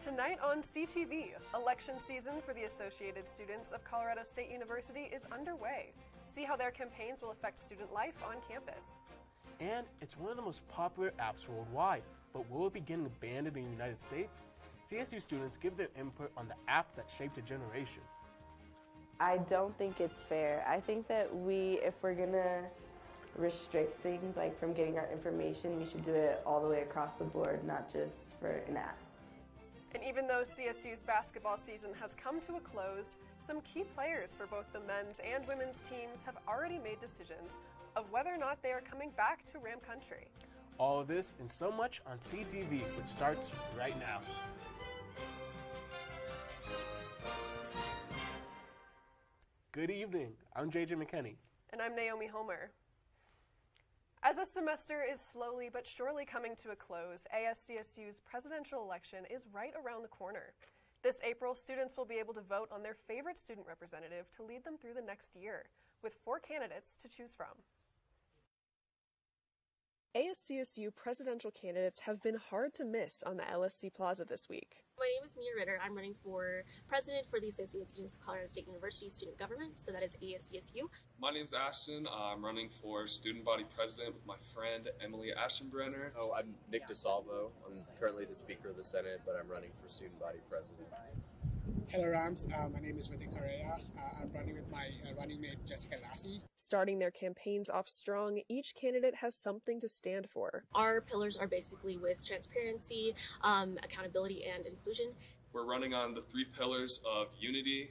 Tonight on CTV, election season for the Associated Students of Colorado State University is underway. See how their campaigns will affect student life on campus. And it's one of the most popular apps worldwide, but will it be getting banned in the United States? CSU students give their input on the app that shaped a generation. I don't think it's fair. I think that if we're gonna restrict things like from getting our information, we should do it all the way across the board, not just for an app. And even though CSU's basketball season has come to a close, some key players for both the men's and women's teams have already made decisions of whether or not they are coming back to Ram Country. All of this and so much on CTV, which starts right now. Good evening, I'm JJ McKinney. And I'm Naomi Homer. As the semester is slowly but surely coming to a close, ASCSU's presidential election is right around the corner. This April, students will be able to vote on their favorite student representative to lead them through the next year, with 4 candidates to choose from. ASCSU presidential candidates have been hard to miss on the LSC Plaza this week. My name is Mia Ritter. I'm running for president for the Associated Students of Colorado State University Student Government, so that is ASCSU. My name is Ashton. I'm running for student body president with my friend Emily Ashtenbrenner. Oh, I'm Nick DeSalvo. I'm currently the Speaker of the Senate, but I'm running for student body president. Hello Rams, my name is Ritik Correa. I'm running with my running mate Jessica Laffey. Starting their campaigns off strong, each candidate has something to stand for. Our pillars are basically with transparency, accountability, and inclusion. We're running on the 3 pillars of unity,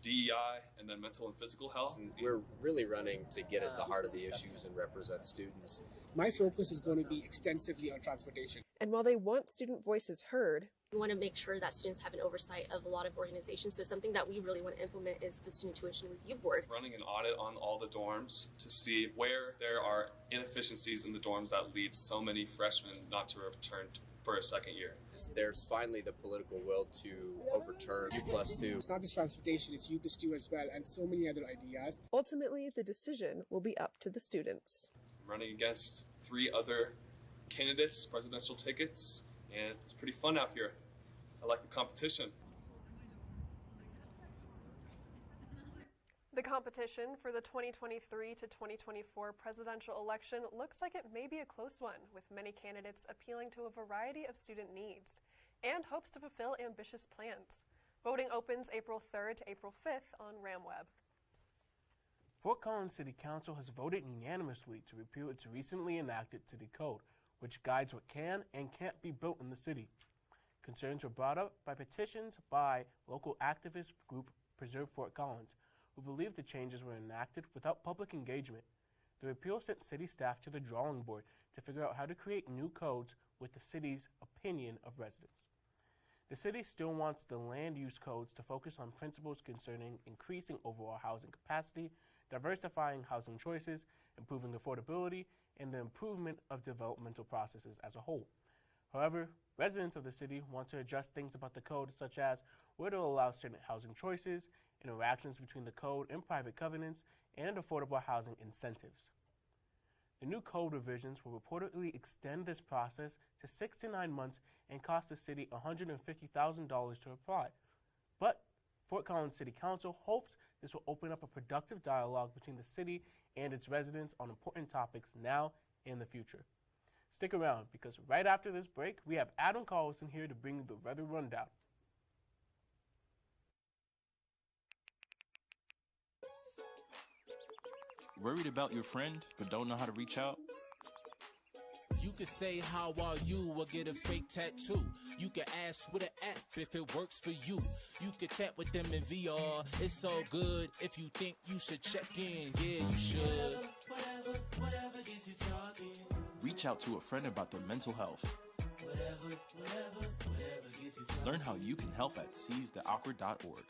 DEI, and then mental and physical health. We're really running to get at the heart of the issues and represent students. My focus is going to be extensively on transportation. And while they want student voices heard, we want to make sure that students have an oversight of a lot of organizations. So something that we really want to implement is the Student Tuition Review Board. Running an audit on all the dorms to see where there are inefficiencies in the dorms that lead so many freshmen not to return for a second year. There's finally the political will to overturn U+2. It's not just transportation, it's U+2 as well, and so many other ideas. Ultimately, the decision will be up to the students. I'm running against 3 other candidates, presidential tickets, and it's pretty fun out here. I like the competition. The competition for the 2023 to 2024 presidential election looks like it may be a close one, with many candidates appealing to a variety of student needs and hopes to fulfill ambitious plans. Voting opens April 3rd to April 5th on RamWeb. Fort Collins City Council has voted unanimously to repeal its recently enacted city code, which guides what can and can't be built in the city. Concerns were brought up by petitions by local activist group Preserve Fort Collins, who believe the changes were enacted without public engagement. The repeal sent city staff to the drawing board to figure out how to create new codes with the city's opinion of residents. The city still wants the land use codes to focus on principles concerning increasing overall housing capacity, diversifying housing choices, improving affordability, and the improvement of developmental processes as a whole. However, residents of the city want to adjust things about the code, such as where to allow certain housing choices, interactions between the code and private covenants, and affordable housing incentives. The new code revisions will reportedly extend this process to 6 to 9 months and cost the city $150,000 to apply. But Fort Collins City Council hopes this will open up a productive dialogue between the city and its residents on important topics now and the future. Stick around, because right after this break, we have Adam Carlson here to bring you the weather rundown. Worried about your friend, but don't know how to reach out? You could say how are you or get a fake tattoo. You could ask with an app if it works for you. You could chat with them in VR. It's so good. If you think you should check in, yeah, you should. Whatever gets you talking. Reach out to a friend about their mental health. Whatever gets you talking. Learn how you can help at seizetheawkward.org.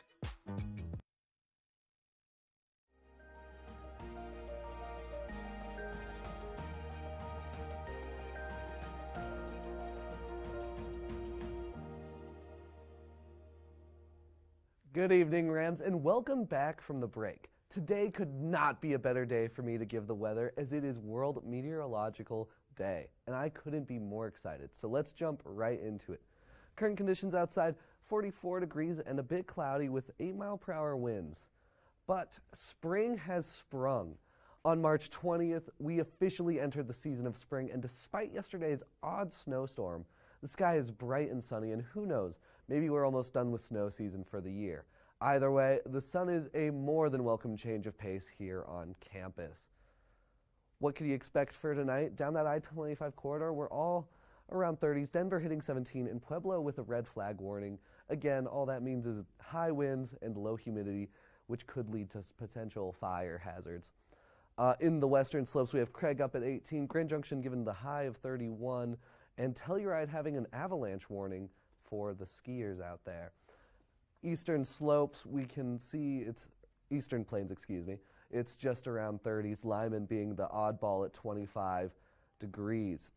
Good evening, Rams, and welcome back from the break. Today could not be a better day for me to give the weather, as it is World Meteorological Day, and I couldn't be more excited. So let's jump right into it. Current conditions outside, 44 degrees and a bit cloudy with 8-mile-per-hour winds. But spring has sprung. On March 20th, we officially entered the season of spring, and despite yesterday's odd snowstorm, the sky is bright and sunny, and who knows, maybe we're almost done with snow season for the year. Either way, the sun is a more than welcome change of pace here on campus. What could you expect for tonight? Down that I-25 corridor, we're all around 30s, Denver hitting 17, and Pueblo with a red flag warning. Again, all that means is high winds and low humidity, which could lead to potential fire hazards. In the western slopes, we have Craig up at 18, Grand Junction given the high of 31, and Telluride having an avalanche warning for the skiers out there. Eastern slopes, we can see Eastern Plains, it's just around 30s, Lyman being the oddball at 25 degrees.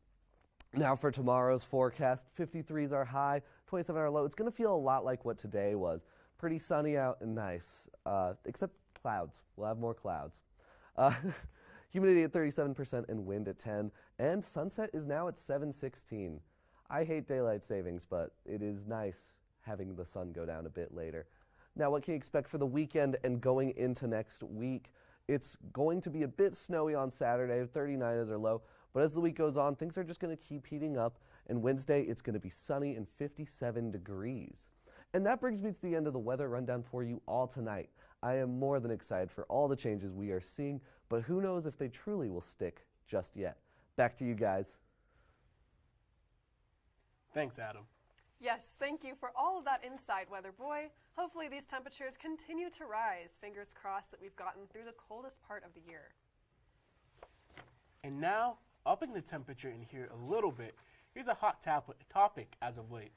Now for tomorrow's forecast, 53s are high, 27 are low. It's going to feel a lot like what today was. Pretty sunny out and nice, except clouds. We'll have more clouds. Humidity at 37% and wind at 10. And sunset is now at 7:16. I hate daylight savings, but it is nice having the sun go down a bit later. Now, what can you expect for the weekend and going into next week? It's going to be a bit snowy on Saturday, 39 is our low. But as the week goes on, things are just going to keep heating up. And Wednesday, it's going to be sunny and 57 degrees. And that brings me to the end of the weather rundown for you all tonight. I am more than excited for all the changes we are seeing, but who knows if they truly will stick just yet. Back to you guys. Thanks, Adam. Yes, thank you for all of that insight, Weather Boy. Hopefully these temperatures continue to rise. Fingers crossed that we've gotten through the coldest part of the year. And now, upping the temperature in here a little bit, here's a hot topic as of late.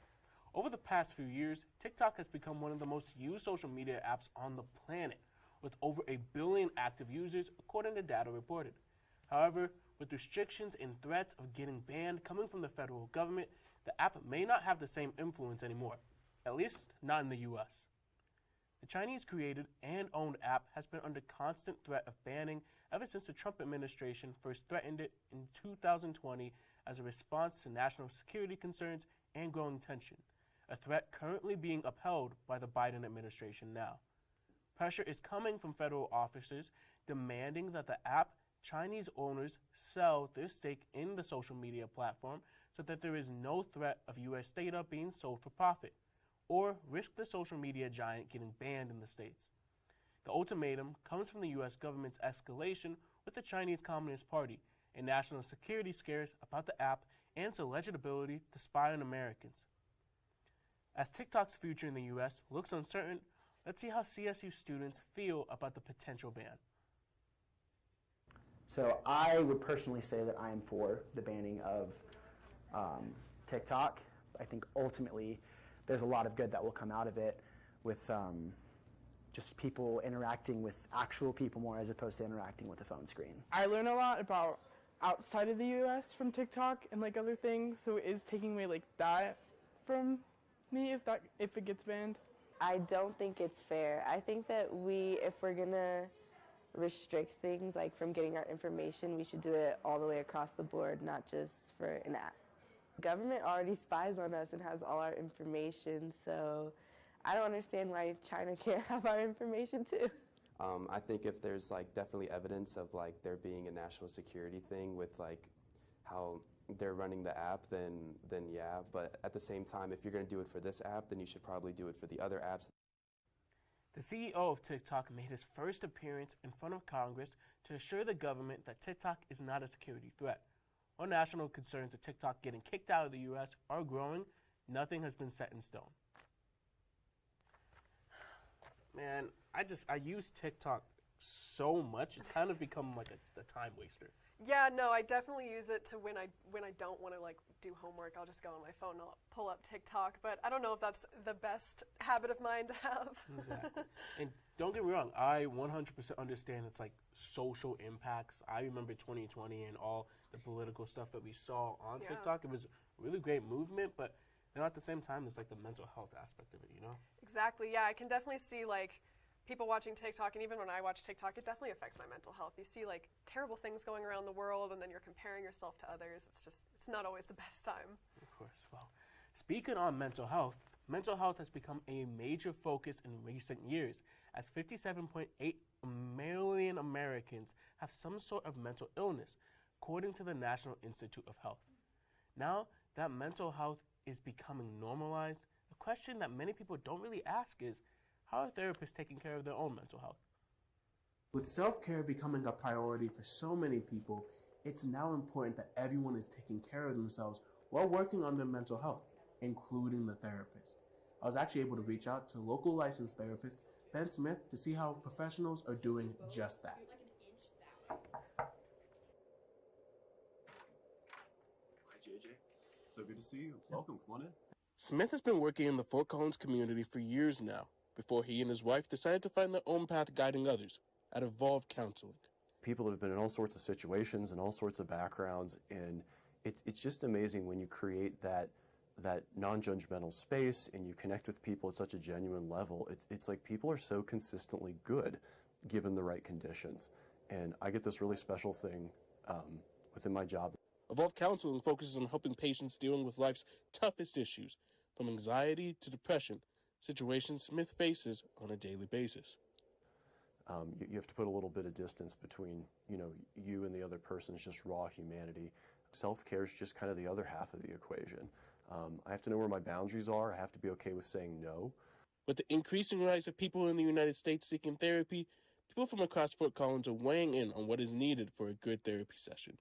Over the past few years, TikTok has become one of the most used social media apps on the planet, with over 1 billion active users, according to data reported. However, with restrictions and threats of getting banned coming from the federal government, the app may not have the same influence anymore, at least not in the US. The Chinese-created and owned app has been under constant threat of banning ever since the Trump administration first threatened it in 2020 as a response to national security concerns and growing tension, a threat currently being upheld by the Biden administration now. Pressure is coming from federal officers demanding that the app Chinese owners sell their stake in the social media platform so that there is no threat of U.S. data being sold for profit, or risk the social media giant getting banned in the States. The ultimatum comes from the U.S. government's escalation with the Chinese Communist Party and national security scares about the app and its alleged ability to spy on Americans. As TikTok's future in the U.S. looks uncertain, let's see how CSU students feel about the potential ban. So I would personally say that I am for the banning of TikTok. I think ultimately there's a lot of good that will come out of it with just people interacting with actual people more as opposed to interacting with a phone screen. I learn a lot about outside of the U.S. from TikTok and like other things, so it is taking away like that from me if it gets banned. I don't think it's fair. I think that if we're gonna restrict things like from getting our information, we should do it all the way across the board, not just for an app. Government already spies on us and has all our information, so I don't understand why China can't have our information too. I think if there's like definitely evidence of like there being a national security thing with like how they're running the app, then yeah. But at the same time, if you're going to do it for this app, then you should probably do it for the other apps. The CEO of TikTok made his first appearance in front of Congress to assure the government that TikTok is not a security threat. While national concerns of TikTok getting kicked out of the U.S. are growing, nothing has been set in stone. Man, I use TikTok so much, it's kind of become like a time waster. Yeah, no, I definitely use it to when I don't want to like do homework, I'll just go on my phone and I'll pull up TikTok, but I don't know if that's the best habit of mine to have. Exactly. And don't get me wrong, I 100% understand it's like social impacts. I remember 2020 and all the political stuff that we saw on TikTok. It was a really great movement, but then at the same time, there's like the mental health aspect of it, you know? Exactly, yeah, I can definitely see like people watching TikTok, and even when I watch TikTok, it definitely affects my mental health. You see like terrible things going around the world, and then you're comparing yourself to others. It's not always the best time. Of course. Well, Speaking on mental health has become a major focus in recent years, as 57.8 million Americans have some sort of mental illness, according to the National Institute of Health. Now that mental health is becoming normalized, a question that many people don't really ask is, how are therapists taking care of their own mental health? With self-care becoming a priority for so many people, it's now important that everyone is taking care of themselves while working on their mental health, including the therapist. I was actually able to reach out to local licensed therapist Ben Smith to see how professionals are doing just that. Hi, JJ. So good to see you. Welcome. Come on in. Smith has been working in the Fort Collins community for years now, before he and his wife decided to find their own path guiding others at Evolve Counseling. People have been in all sorts of situations and all sorts of backgrounds, and it's just amazing when you create that non-judgmental space and you connect with people at such a genuine level. It's like people are so consistently good given the right conditions. And I get this really special thing within my job. Evolve Counseling focuses on helping patients dealing with life's toughest issues, from anxiety to depression, situations Smith faces on a daily basis. You have to put a little bit of distance between, you and the other person. It's just raw humanity. Self-care is just kind of the other half of the equation. I have to know where my boundaries are. I have to be okay with saying no. With the increasing rise of people in the United States seeking therapy, people from across Fort Collins are weighing in on what is needed for a good therapy session.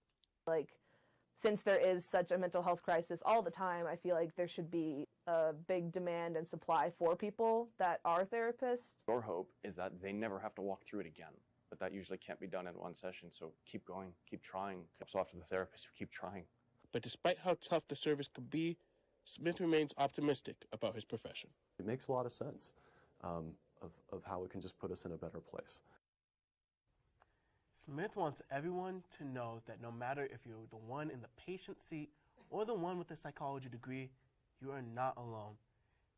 Since there is such a mental health crisis all the time, I feel like there should be a big demand and supply for people that are therapists. Our hope is that they never have to walk through it again, but that usually can't be done in one session, so keep going, keep trying. So after the therapist, we keep trying. But despite how tough the service can be, Smith remains optimistic about his profession. It makes a lot of sense of how it can just put us in a better place. Smith wants everyone to know that no matter if you're the one in the patient seat or the one with a psychology degree, you are not alone.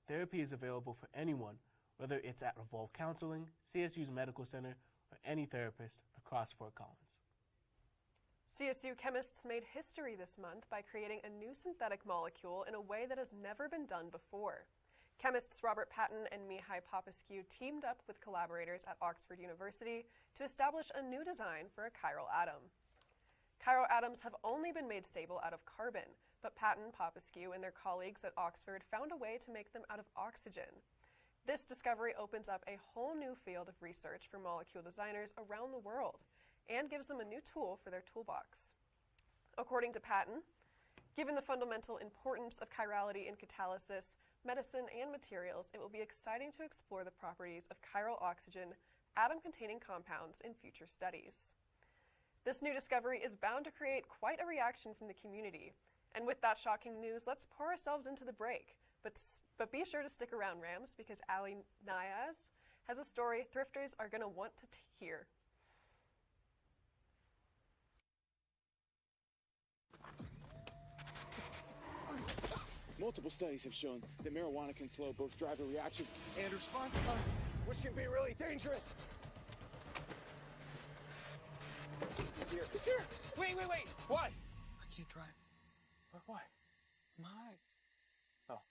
Therapy is available for anyone, whether it's at Evolve Counseling, CSU's Medical Center, or any therapist across Fort Collins. CSU chemists made history this month by creating a new synthetic molecule in a way that has never been done before. Chemists Robert Patton and Mihai Popescu teamed up with collaborators at Oxford University to establish a new design for a chiral atom. Chiral atoms have only been made stable out of carbon, but Patton, Popescu, and their colleagues at Oxford found a way to make them out of oxygen. This discovery opens up a whole new field of research for molecule designers around the world and gives them a new tool for their toolbox. According to Patton, given the fundamental importance of chirality in catalysis, medicine, and materials, it will be exciting to explore the properties of chiral oxygen atom-containing compounds in future studies. This new discovery is bound to create quite a reaction from the community. And with that shocking news, let's pour ourselves into the break. But be sure to stick around, Rams, because Ali Niaz has a story thrifters are going to want to hear. Multiple studies have shown that marijuana can slow both driver reaction and response time, which can be really dangerous. He's here. He's here. Wait. What? I can't drive. Why? My. Oh.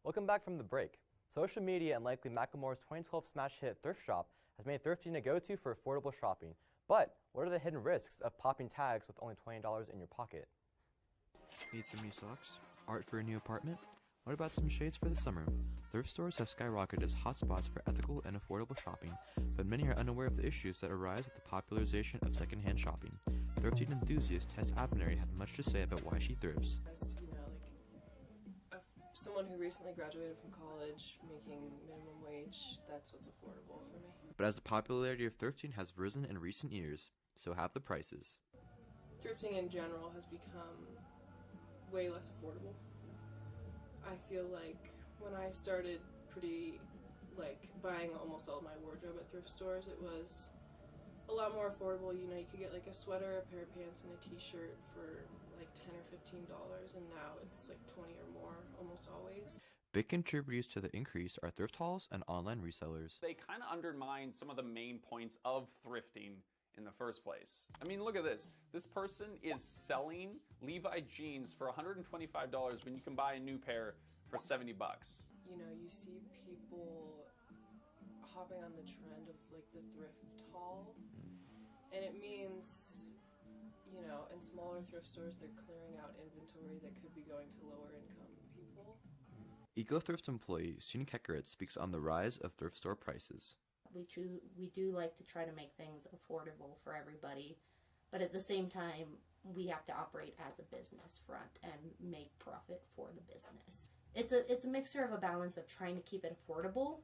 Welcome back from the break. Social media and likely Macklemore's 2012 smash hit Thrift Shop has made thrifting a go-to for affordable shopping. But what are the hidden risks of popping tags with only $20 in your pocket? Need some new socks? Art for a new apartment? What about some shades for the summer? Thrift stores have skyrocketed as hotspots for ethical and affordable shopping, but many are unaware of the issues that arise with the popularization of secondhand shopping. Thrifting enthusiast Tess Abner had much to say about why she thrifts. Someone who recently graduated from college making minimum wage, that's what's affordable for me. But as the popularity of thrifting has risen in recent years, so have the prices. Thrifting in general has become way less affordable. I feel like when I started buying almost all of my wardrobe at thrift stores, it was a lot more affordable. You could get a sweater, a pair of pants, and a t-shirt for $10 or $15, and now it's $20 or more almost always. Big contributors to the increase are thrift hauls and online resellers. They kind of undermine some of the main points of thrifting in the first place. I mean, look at this. This person is selling Levi jeans for $125 when you can buy a new pair for 70 bucks. You know, you see people hopping on the trend of like the thrift haul, and it means, you know, in smaller thrift stores, they're clearing out inventory that could be going to lower income people. EcoThrift employee Suni Kekarit speaks on the rise of thrift store prices. We do like to try to make things affordable for everybody, but at the same time, we have to operate as a business front and make profit for the business. It's a mixture of a balance of trying to keep it affordable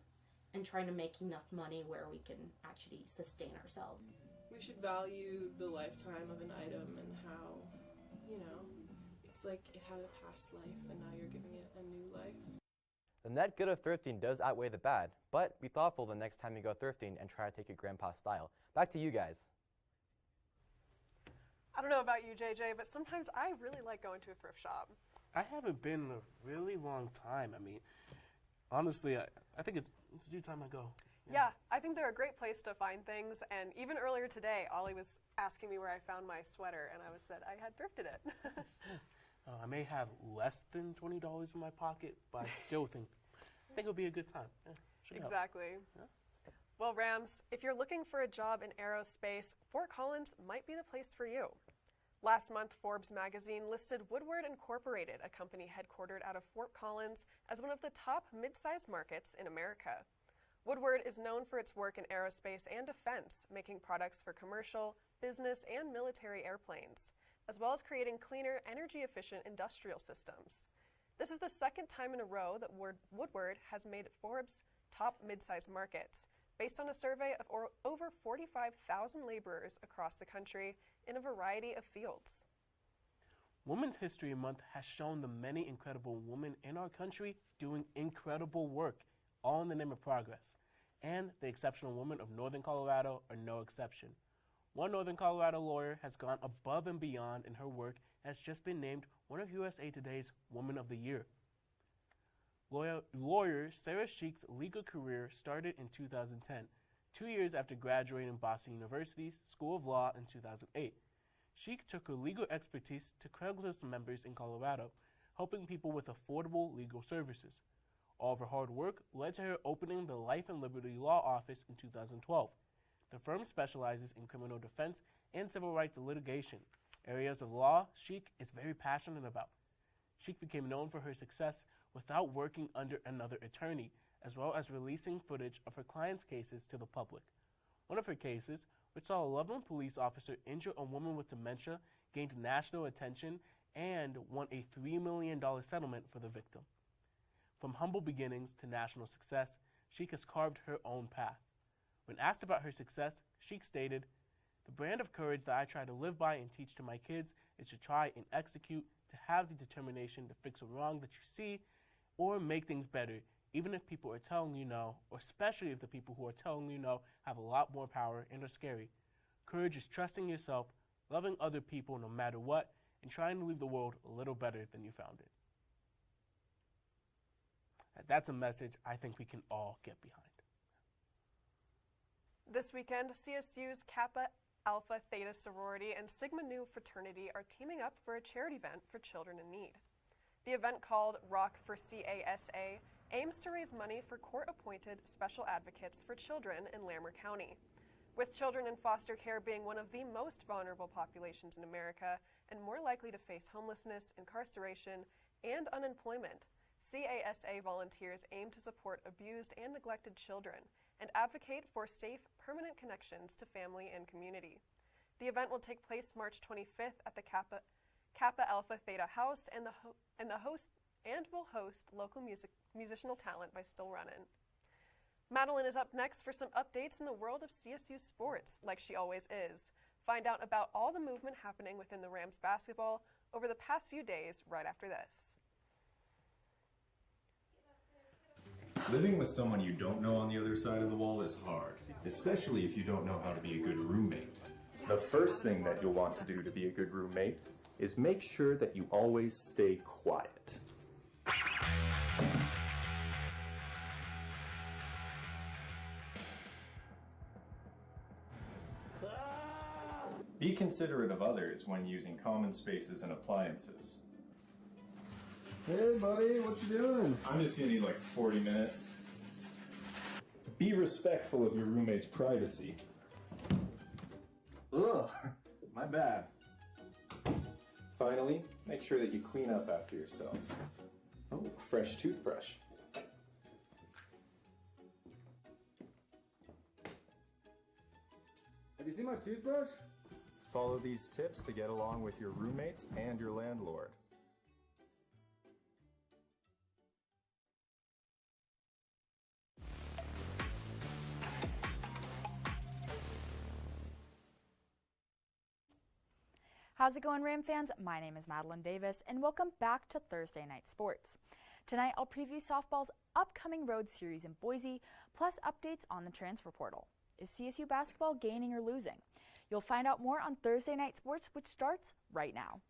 and trying to make enough money where we can actually sustain ourselves. We should value the lifetime of an item and how, you know, it's like it had a past life and now you're giving it a new life. The net good of thrifting does outweigh the bad, but be thoughtful the next time you go thrifting and try to take your grandpa's style. Back to you guys. I don't know about you, JJ, but sometimes I really like going to a thrift shop. I haven't been in a really long time. I mean, honestly, I think it's due time I go. Yeah, I think they're a great place to find things. And even earlier today, Ollie was asking me where I found my sweater, and I said I had thrifted it. Yes. I may have less than $20 in my pocket, but I still think it'll be a good time. Yeah, should help. Exactly. Yeah. Well, Rams, if you're looking for a job in aerospace, Fort Collins might be the place for you. Last month, Forbes magazine listed Woodward Incorporated, a company headquartered out of Fort Collins, as one of the top mid-sized markets in America. Woodward is known for its work in aerospace and defense, making products for commercial, business, and military airplanes, as well as creating cleaner, energy-efficient industrial systems. This is the second time in a row that Woodward has made Forbes' top mid-sized markets, based on a survey of over 45,000 laborers across the country in a variety of fields. Women's History Month has shown the many incredible women in our country doing incredible work, all in the name of progress. And the exceptional women of Northern Colorado are no exception. One Northern Colorado lawyer has gone above and beyond in her work and has just been named one of USA Today's Woman of the Year. Lawyer Sarah Sheik's legal career started in 2010, 2 years after graduating Boston University's School of Law in 2008. Sheik took her legal expertise to Craigslist members in Colorado, helping people with affordable legal services. All of her hard work led to her opening the Life and Liberty Law Office in 2012. The firm specializes in criminal defense and civil rights litigation, areas of law Sheik is very passionate about. Sheik became known for her success without working under another attorney, as well as releasing footage of her clients' cases to the public. One of her cases, which saw a Loveland police officer injure a woman with dementia, gained national attention and won a $3 million settlement for the victim. From humble beginnings to national success, Sheik has carved her own path. When asked about her success, Sheik stated, "The brand of courage that I try to live by and teach to my kids is to try and execute, to have the determination to fix a wrong that you see or make things better, even if people are telling you no, or especially if the people who are telling you no have a lot more power and are scary. Courage is trusting yourself, loving other people no matter what, and trying to leave the world a little better than you found it." That's a message I think we can all get behind. This weekend, CSU's Kappa Alpha Theta sorority and Sigma Nu fraternity are teaming up for a charity event for children in need. The event, called Rock for CASA, aims to raise money for court-appointed special advocates for children in Larimer County. With children in foster care being one of the most vulnerable populations in America and more likely to face homelessness, incarceration, and unemployment, CASA volunteers aim to support abused and neglected children and advocate for safe, permanent connections to family and community. The event will take place March 25th at the Kappa Alpha Theta House and will host local musical talent by Still Runnin'. Madeline is up next for some updates in the world of CSU sports, like she always is. Find out about all the movement happening within the Rams basketball over the past few days right after this. Living with someone you don't know on the other side of the wall is hard, especially if you don't know how to be a good roommate. The first thing that you'll want to do to be a good roommate is make sure that you always stay quiet. Be considerate of others when using common spaces and appliances. Hey, buddy, what you doing? I'm just gonna need like 40 minutes. Be respectful of your roommate's privacy. Ugh, my bad. Finally, make sure that you clean up after yourself. Oh, fresh toothbrush. Have you seen my toothbrush? Follow these tips to get along with your roommates and your landlord. How's it going, Ram fans? My name is Madeline Davis, and welcome back to Thursday Night Sports. Tonight, I'll preview softball's upcoming road series in Boise, plus updates on the transfer portal. Is CSU basketball gaining or losing? You'll find out more on Thursday Night Sports, which starts right now.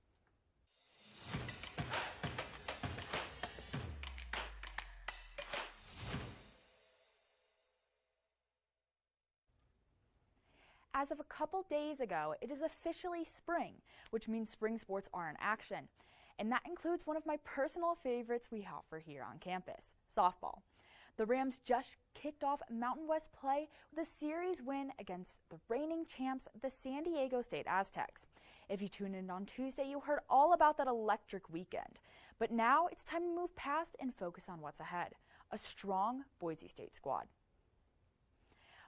As of a couple days ago, it is officially spring, which means spring sports are in action. And that includes one of my personal favorites we offer here on campus, softball. The Rams just kicked off Mountain West play with a series win against the reigning champs, the San Diego State Aztecs. If you tuned in on Tuesday, you heard all about that electric weekend. But now it's time to move past and focus on what's ahead, a strong Boise State squad.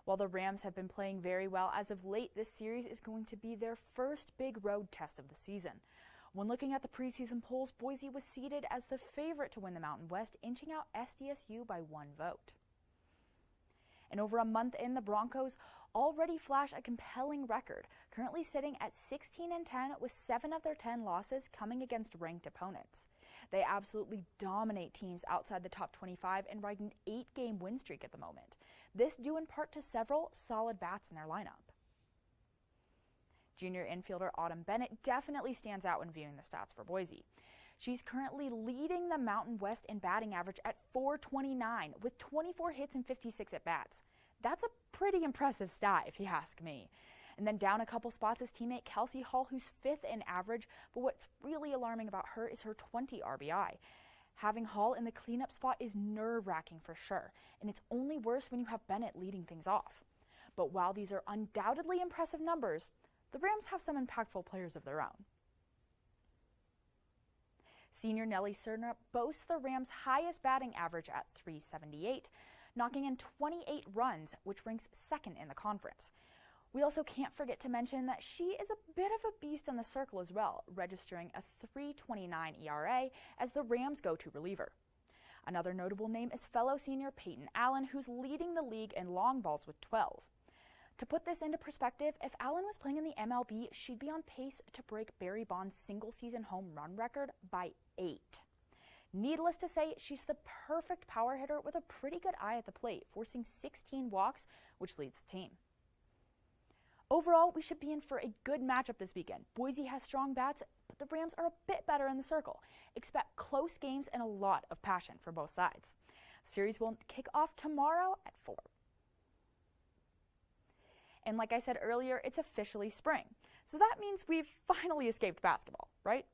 While the Rams have been playing very well as of late, this series is going to be their first big road test of the season. When looking at the preseason polls, Boise was seeded as the favorite to win the Mountain West, inching out ASCSU by 1 vote. And over a month in, the Broncos already flash a compelling record, currently sitting at 16-10 with 7 of their 10 losses coming against ranked opponents. They absolutely dominate teams outside the top 25 and ride an 8-game win streak at the moment. This due in part to several solid bats in their lineup. Junior infielder Autumn Bennett definitely stands out when viewing the stats for Boise. She's currently leading the Mountain West in batting average at .429 with 24 hits and 56 at-bats. That's a pretty impressive stat if you ask me. And then down a couple spots is teammate Kelsey Hall, who's 5th in average, but what's really alarming about her is her 20 RBI. Having Hall in the cleanup spot is nerve-wracking for sure, and it's only worse when you have Bennett leading things off. But while these are undoubtedly impressive numbers, the Rams have some impactful players of their own. Senior Nellie Cerner boasts the Rams' highest batting average at .378, knocking in 28 runs, which ranks 2nd in the conference. We also can't forget to mention that she is a bit of a beast on the circle as well, registering a .329 ERA as the Rams' go-to reliever. Another notable name is fellow senior Peyton Allen, who's leading the league in long balls with 12. To put this into perspective, if Allen was playing in the MLB, she'd be on pace to break Barry Bonds' single-season home run record by 8. Needless to say, she's the perfect power hitter with a pretty good eye at the plate, forcing 16 walks, which leads the team. Overall, we should be in for a good matchup this weekend. Boise has strong bats, but the Rams are a bit better in the circle. Expect close games and a lot of passion for both sides. Series will kick off tomorrow at 4. And like I said earlier, it's officially spring. So that means we've finally escaped basketball, right?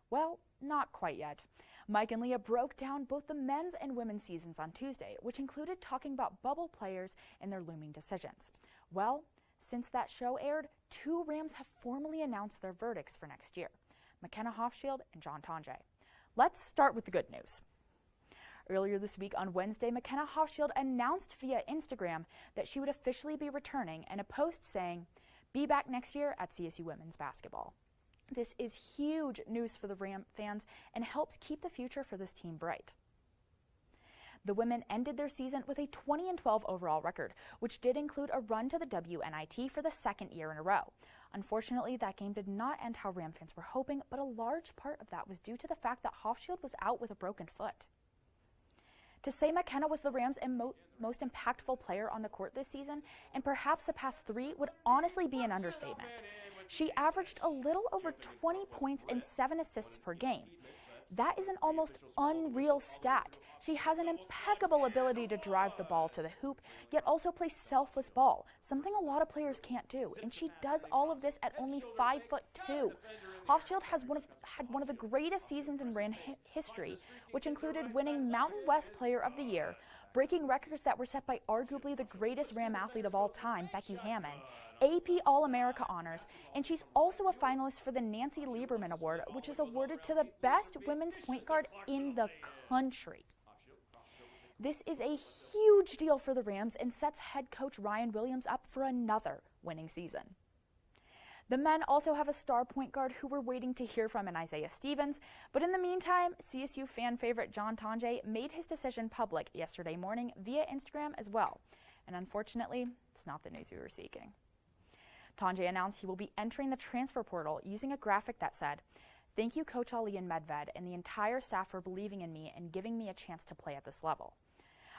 Well, not quite yet. Mike and Leah broke down both the men's and women's seasons on Tuesday, which included talking about bubble players and their looming decisions. Well, since that show aired, 2 Rams have formally announced their verdicts for next year, McKenna Hofschild and John Tonje. Let's start with the good news. Earlier this week on Wednesday, McKenna Hofschild announced via Instagram that she would officially be returning in a post saying, "Be back next year at CSU women's basketball." This is huge news for the Ram fans and helps keep the future for this team bright. The women ended their season with a 20-12 overall record, which did include a run to the WNIT for the 2nd year in a row. Unfortunately, that game did not end how Ram fans were hoping, but a large part of that was due to the fact that Hofschild was out with a broken foot. To say McKenna was the Rams' most impactful player on the court this season, and perhaps the past 3, would honestly be an understatement. She averaged a little over 20 points and 7 assists per game. That is an almost unreal stat. She has an impeccable ability to drive the ball to the hoop, yet also play selfless ball, something a lot of players can't do, and she does all of this at only 5'2". Hofschild had one of the greatest seasons in RAN history, which included winning Mountain West Player of the Year, breaking records that were set by arguably the greatest RAM athlete of all time, Becky Hammond, AP All-America honors, and she's also a finalist for the Nancy Lieberman Award, which is awarded to the best women's point guard in the country. This is a huge deal for the Rams and sets head coach Ryan Williams up for another winning season. The men also have a star point guard who we're waiting to hear from in Isaiah Stevens, but in the meantime, CSU fan favorite John Tonje made his decision public yesterday morning via Instagram as well, and unfortunately, it's not the news we were seeking. Tonje announced he will be entering the transfer portal using a graphic that said, "Thank you Coach Ali and Medved and the entire staff for believing in me and giving me a chance to play at this level.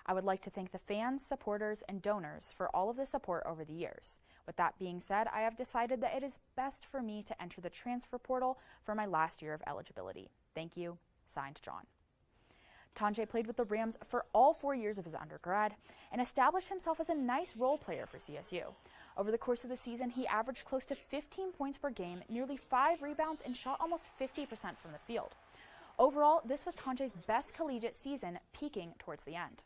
I would like to thank the fans, supporters, and donors for all of the support over the years. With that being said, I have decided that it is best for me to enter the transfer portal for my last year of eligibility. Thank you. Signed, John." Tonje played with the Rams for all 4 years of his undergrad and established himself as a nice role player for CSU. Over the course of the season, he averaged close to 15 points per game, nearly 5 rebounds, and shot almost 50% from the field. Overall, this was Tonje's best collegiate season, peaking towards the end.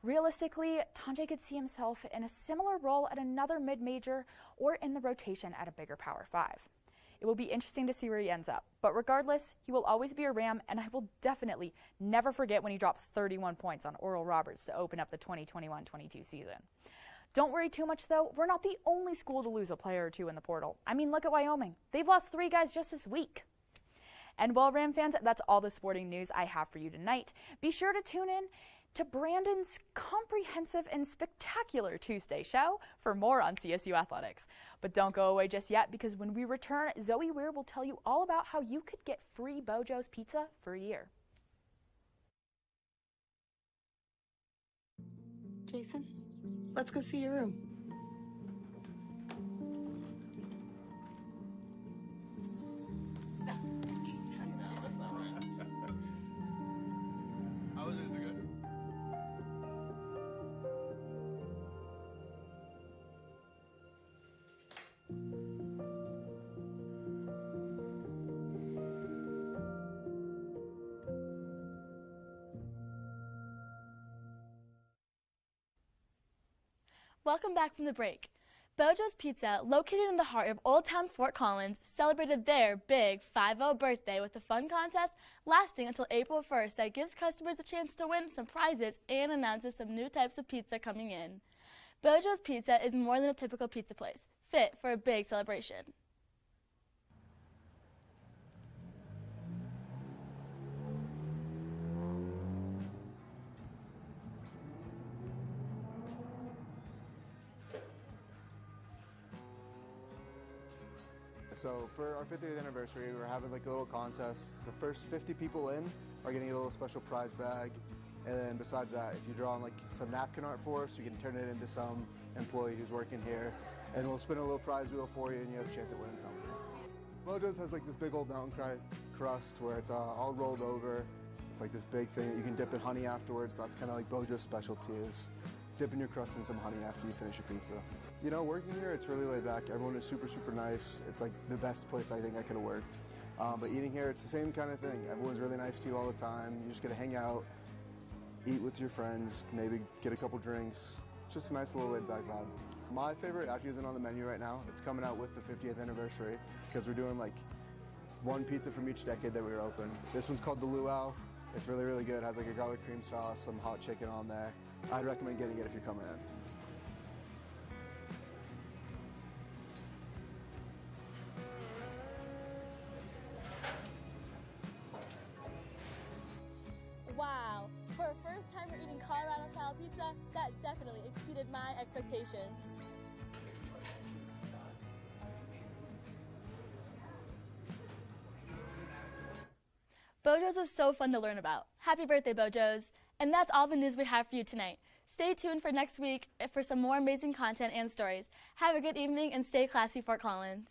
Realistically, Tonje could see himself in a similar role at another mid-major or in the rotation at a bigger Power 5. It will be interesting to see where he ends up, but regardless, he will always be a Ram, and I will definitely never forget when he dropped 31 points on Oral Roberts to open up the 2021-22 season. Don't worry too much, though. We're not the only school to lose a player or two in the portal. I mean, look at Wyoming. They've lost 3 guys just this week. And well, Ram fans, that's all the sporting news I have for you tonight. Be sure to tune in to Brandon's comprehensive and spectacular Tuesday show for more on CSU athletics. But don't go away just yet, because when we return, Zoe Weir will tell you all about how you could get free Bojo's Pizza for a year. Jason, let's go see your room. Welcome back from the break. Bojo's Pizza, located in the heart of Old Town Fort Collins, celebrated their big 5-0 birthday with a fun contest lasting until April 1st that gives customers a chance to win some prizes and announces some new types of pizza coming in. Bojo's Pizza is more than a typical pizza place, fit for a big celebration. So for our 50th anniversary, we're having like a little contest. The first 50 people in are getting a little special prize bag. And then besides that, if you draw on like some napkin art for us, you can turn it into some employee who's working here. And we'll spin a little prize wheel for you and you have a chance at winning something. Bojo's has like this big old mountain crust where it's all rolled over. It's like this big thing that you can dip in honey afterwards. That's kind of like Bojo's specialty is dipping your crust in some honey after you finish your pizza. You know, working here, it's really laid back. Everyone is super, super nice. It's like the best place I think I could have worked. But eating here, it's the same kind of thing. Everyone's really nice to you all the time. You just get to hang out, eat with your friends, maybe get a couple drinks. It's just a nice little laid back vibe. My favorite actually isn't on the menu right now. It's coming out with the 50th anniversary because we're doing like one pizza from each decade that we were open. This one's called the Luau. It's really, really good. It has like a garlic cream sauce, some hot chicken on there. I'd recommend getting it if you're coming in. Wow, for a first timer eating Colorado-style pizza, that definitely exceeded my expectations. Bojo's was so fun to learn about. Happy birthday, Bojo's. And that's all the news we have for you tonight. Stay tuned for next week for some more amazing content and stories. Have a good evening and stay classy, Fort Collins.